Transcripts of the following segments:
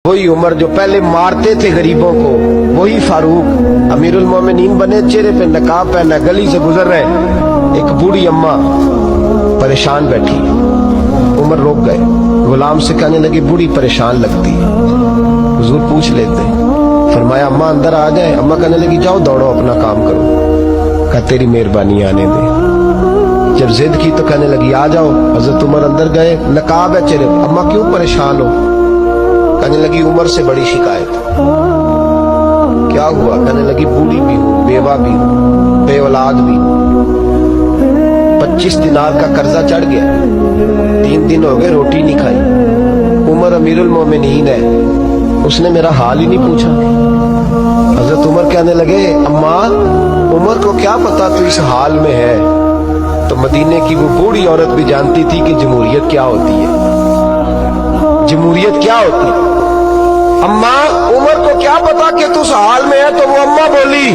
वही उमर जो पहले मारते थे गरीबों को, वही फारूक अमीरुल मोमिनीन बने, चेहरे पे नकाब पहना, गली से गुजर रहे, एक बूढ़ी अम्मा परेशान बैठी। उमर रोक गए, गुलाम से कहने लगी बूढ़ी परेशान लगती है। हुजूर पूछ लेते, फरमाया अम्मा अंदर आ जाए। अम्मा कहने लगी जाओ दौड़ो अपना काम करो। कहा तेरी मेहरबानी आने दे। जब जिद की तो कहने लगी आ जाओ। हजरत उमर अंदर गए, नकाब है चेहरे। अम्मा क्यों परेशान हो? कहने लगी उमर से बड़ी शिकायत। क्या हुआ? कहने लगी बूढ़ी भी हूँ, बेवा भी हूँ, बे औलाद भी हूँ, 25 दिनार का कर्जा चढ़ गया, 3 दिन हो गए रोटी नहीं खाई। उमर अमीरुल मोमिनीन है, उसने मेरा हाल ही नहीं पूछा। हजरत उमर कहने लगे अम्मा उमर को क्या पता तू इस हाल में है। तो मदीने की वो बूढ़ी औरत भी जानती थी कि जमहूरियत क्या होती है, जमहूरियत क्या होती है। अम्मा उमर को क्या पता कि तू इस हाल में है। तो वो अम्मा बोली,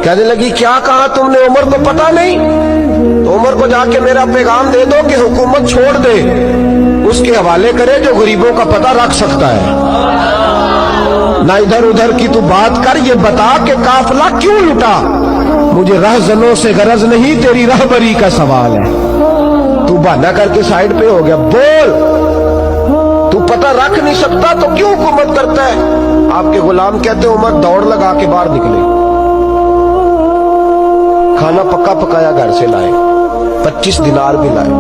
कहने लगी क्या कहा तुमने? उमर को पता नहीं? तो उमर को जाके मेरा पैगाम दे दो कि हुकूमत छोड़ दे, उसके हवाले करे जो गरीबों का पता रख सकता है। ना इधर उधर की तू बात कर, ये बता कि काफिला क्यों लुटा। मुझे रहजनों से गरज नहीं, तेरी रहबरी का सवाल है। तू बहाना करके साइड पे हो गया, बोल। तू पता रख नहीं सकता तो क्यों हुकूमत करता है? आपके गुलाम कहते उमर दौड़ लगा के बाहर निकले, खाना पक्का पकाया घर से लाए, 25 दिनार भी लाए,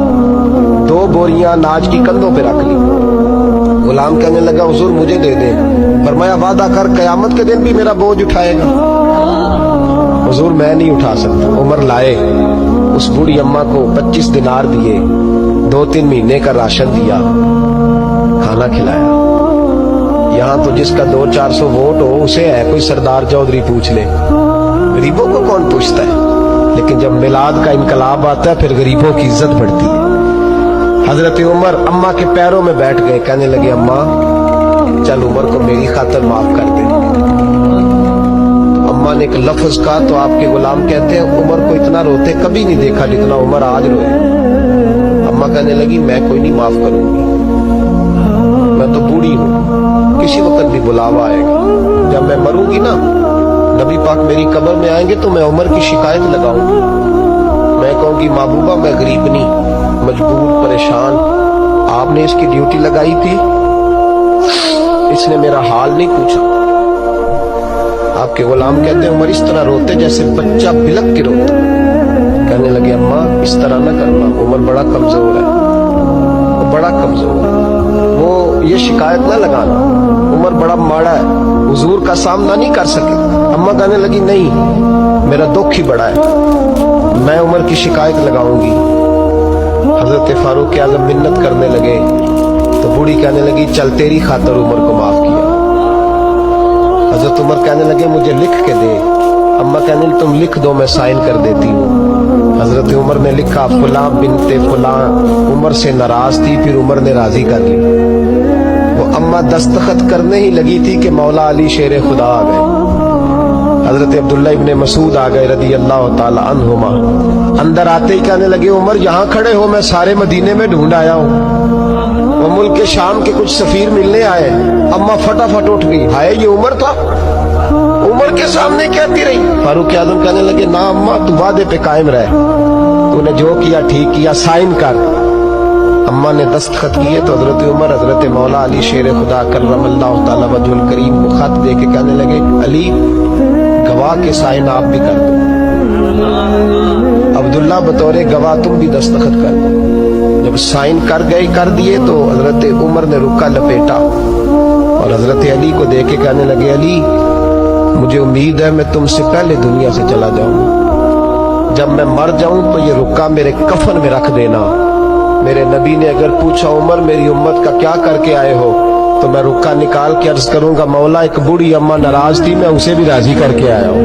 2 बोरियां अनाज की कंधों पे रख ली। गुलाम कहने लगा हुजूर मुझे दे दे। फरमाया वादा कर कयामत के दिन भी मेरा बोझ उठाएगा। हुजूर मैं नहीं उठा सकता। उमर लाए, उस बूढ़ी अम्मा को 25 दिनार दिए, 2-3 महीने का राशन दिया, खाना खिलाया। यहाँ तो जिसका 200-400 वोट हो उसे है कोई सरदार चौधरी पूछ ले, गरीबों को कौन पूछता है। लेकिन जब मिलाद का इनकलाब आता है फिर गरीबों की इज्जत बढ़ती है। हजरत उमर अम्मा के पैरों में बैठ गए, कहने लगे अम्मा चल उमर को मेरी खातिर माफ कर दे। तो अम्मा ने एक लफ्ज कहा तो आपके गुलाम कहते हैं उमर को इतना रोते कभी नहीं देखा जितना उमर आज रोए। अम्मा कहने लगी मैं कोई नहीं माफ करूंगी, मैं तो बूढ़ी हूँ, किसी वक्त भी बुलावा आएगा। जब मैं मरूंगी ना, नबी पाक मेरी कब्र में आएंगे तो मैं उमर की शिकायत लगाऊंगी। मैं कहूंगी महबूबा मैं गरीब नहीं, मजबूर परेशान, आपने इसकी ड्यूटी लगाई थी, इसने मेरा हाल नहीं पूछा। आपके गुलाम कहते हैं उमर इस तरह रोते जैसे बच्चा बिलक के रोता। कहने लगे अम्मा इस तरह ना करना, उमर बड़ा कमजोर है, वो बड़ा कमजोर है, वो ये शिकायत ना लगाना, उमर बड़ा माड़ा है, हुजूर का सामना नहीं कर सके। अम्मा कहने लगी नहीं मेरा दुख ही बड़ा है, मैं उमर की शिकायत लगाऊंगी। हजरत फारूक आजम मिन्नत करने लगे तो बूढ़ी कहने लगी चल तेरी खातर उमर को माफ किया। हजरत उमर कहने लगे मुझे लिख के दे। अम्मा कहने लगी तुम लिख दो मैं साइन कर देती हूँ। हजरत उमर ने लिखा फुलां बिनते फुलां उमर से नाराज थी, फिर उमर ने राजी कर ली। वो अम्मा दस्तखत करने ही लगी थी कि मौला अली शेर खुदा आ गए। हजरत अब्दुल्ला इब्ने मसूद आ गए रदी अल्लाह ताला अन्हुमा। अंदर आते ही कहने लगे उमर यहाँ खड़े हो, मैं सारे मदीने में ढूंढ आया हूँ। वो मुल्क के शाम के कुछ सफीर मिलने आए। अम्मा फटाफट उठ गई, हाय ये उमर था, उमर के सामने कहती रही। फारूक आजम कहने लगे ना अम्मा तू वादे पे कायम रहे, तूने जो किया ठीक किया, साइन कर। अम्मा ने दस्तखत किए तो हजरत उमर हजरत मौला अली शेर खुदा करमल्लाहु ताला वजहुल करीम को खत दे के कहने लगे अली गवाह के साइन आप भी कर दो, अब्दुल्ला बतौरे गवाह तुम भी दस्तखत कर दो। जब साइन कर गए कर दिए तो हजरत उमर ने रुक्का लपेटा और हजरत अली को दे के कहने लगे अली मुझे उम्मीद है मैं तुमसे पहले दुनिया से चला जाऊं, जब मैं मर जाऊं तो ये रुक्का मेरे कफन में रख देना। मेरे नबी ने अगर पूछा उमर मेरी उम्मत का क्या करके आए हो, तो मैं रुक्का निकाल के अर्ज करूंगा मौला एक बूढ़ी अम्मा नाराज थी, मैं उसे भी राजी करके आया हूं।